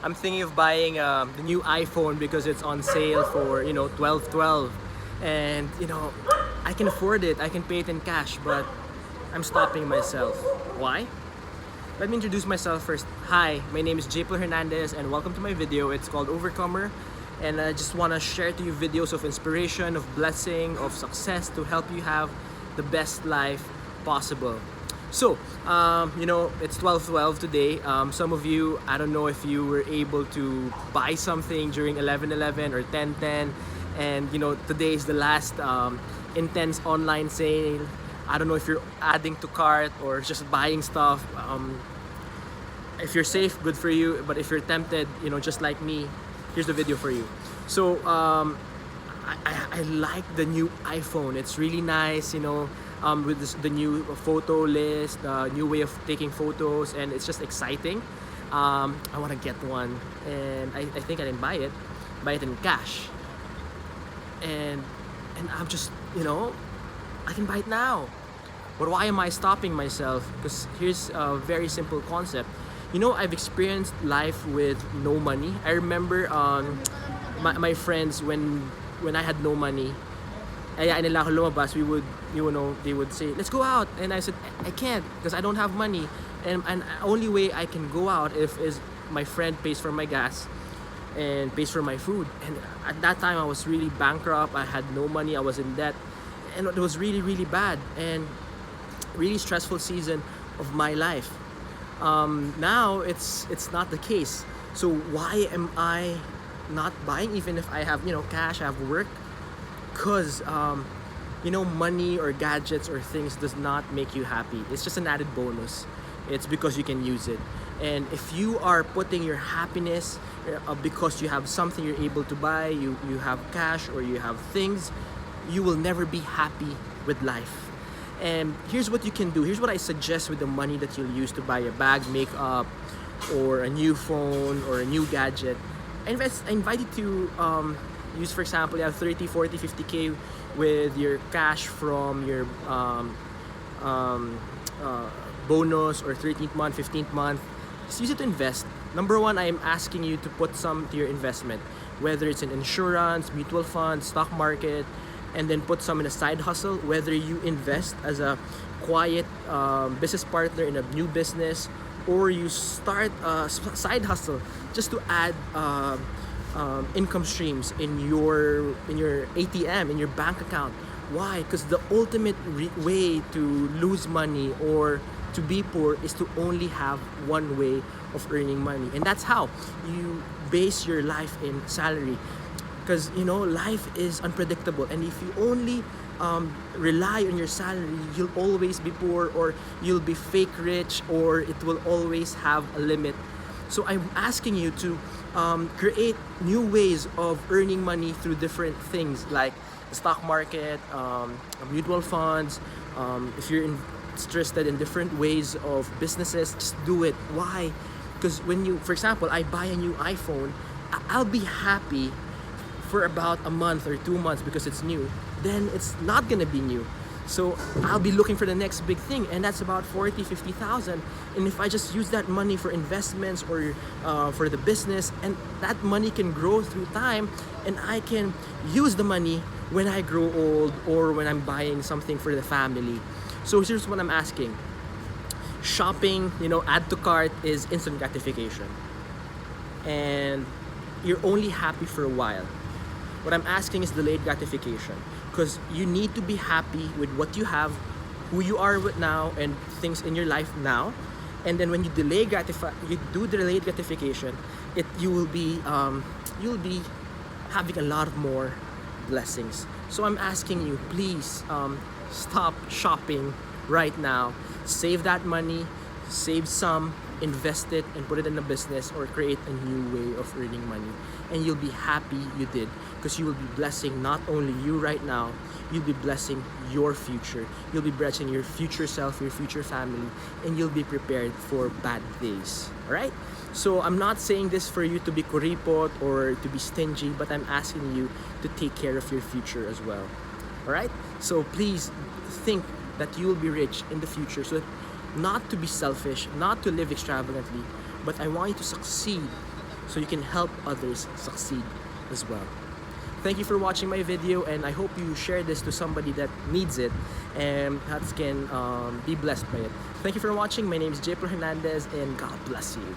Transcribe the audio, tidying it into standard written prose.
I'm thinking of buying the new iPhone because it's on sale for 12.12, and I can afford it. I can pay it in cash, but I'm stopping myself. Why? Let me introduce myself first. Hi, my name is Japel Hernandez, and welcome to my video. It's called Overcomer, and I just want to share to you videos of inspiration, of blessing, of success to help you have the best life possible. So, it's 12:12 today. Some of you, I don't know if you were able to buy something during 11:11 or 10:10, and today is the last intense online sale. I don't know if you're adding to cart or just buying stuff. If you're safe, good for you. But if you're tempted, just like me, here's the video for you. So, I like the new iPhone. It's really nice, with the new photo list, the new way of taking photos, and it's just exciting. I want to get one, and I think I didn't buy it in cash, and I'm just I can buy it now. But why am I stopping myself? Because here's a very simple concept. I've experienced life with no money. I remember my friends when I had no money. Ayain nila ako lumabas, they would say, let's go out. And I said, I can't because I don't have money. And only way I can go out is my friend pays for my gas and pays for my food. And at that time, I was really bankrupt. I had no money. I was in debt. And it was really, really bad and really stressful season of my life. Now, it's not the case. So why am I not buying even if I have, cash, I have work? Because money or gadgets or things does not make you happy. It's just an added bonus. It's because you can use it. And if you are putting your happiness because you have something you're able to buy, you have cash or you have things, you will never be happy with life. And here's what you can do. Here's what I suggest with the money that you'll use to buy a bag, makeup, or a new phone or a new gadget. I invite you to use, for example, you have 30, 40, 50K with your cash from your bonus or 13th month, 15th month. Just use it to invest. Number one, I am asking you to put some to your investment, whether it's in insurance, mutual funds, stock market, and then put some in a side hustle, whether you invest as a quiet business partner in a new business, or you start a side hustle just to add income streams in your ATM, in your bank account. Why? Because the ultimate way to lose money or to be poor is to only have one way of earning money, and that's how you base your life in salary. Because life is unpredictable, and if you only rely on your salary, you'll always be poor, or you'll be fake rich, or it will always have a limit. So I'm asking you to create new ways of earning money through different things like the stock market, mutual funds. If you're interested in different ways of businesses, just do it. Why? Because for example, I buy a new iPhone, I'll be happy for about a month or 2 months because it's new. Then it's not gonna be new. So I'll be looking for the next big thing, and that's about 40, 50,000. And if I just use that money for investments or for the business, and that money can grow through time, and I can use the money when I grow old or when I'm buying something for the family. So here's what I'm asking. Shopping, add to cart is instant gratification. And you're only happy for a while. What I'm asking is delayed gratification, because you need to be happy with what you have, who you are with now, and things in your life now. And then when you do delayed gratification, you will be having a lot more blessings. So I'm asking you, please stop shopping right now. Save that money, save some, invest it, and put it in a business or create a new way of earning money. And you'll be happy you did, because you will be blessing not only you right now, you'll be blessing your future. You'll be blessing your future self, your future family, and you'll be prepared for bad days. Alright? So I'm not saying this for you to be kuripot or to be stingy, but I'm asking you to take care of your future as well. Alright? So please think that you will be rich in the future, so not to be selfish, not to live extravagantly, but I want you to succeed so you can help others succeed as well. Thank you for watching my video, and I hope you share this to somebody that needs it and that can be blessed by it. Thank you for watching. My name is J. Hernandez, and God bless you.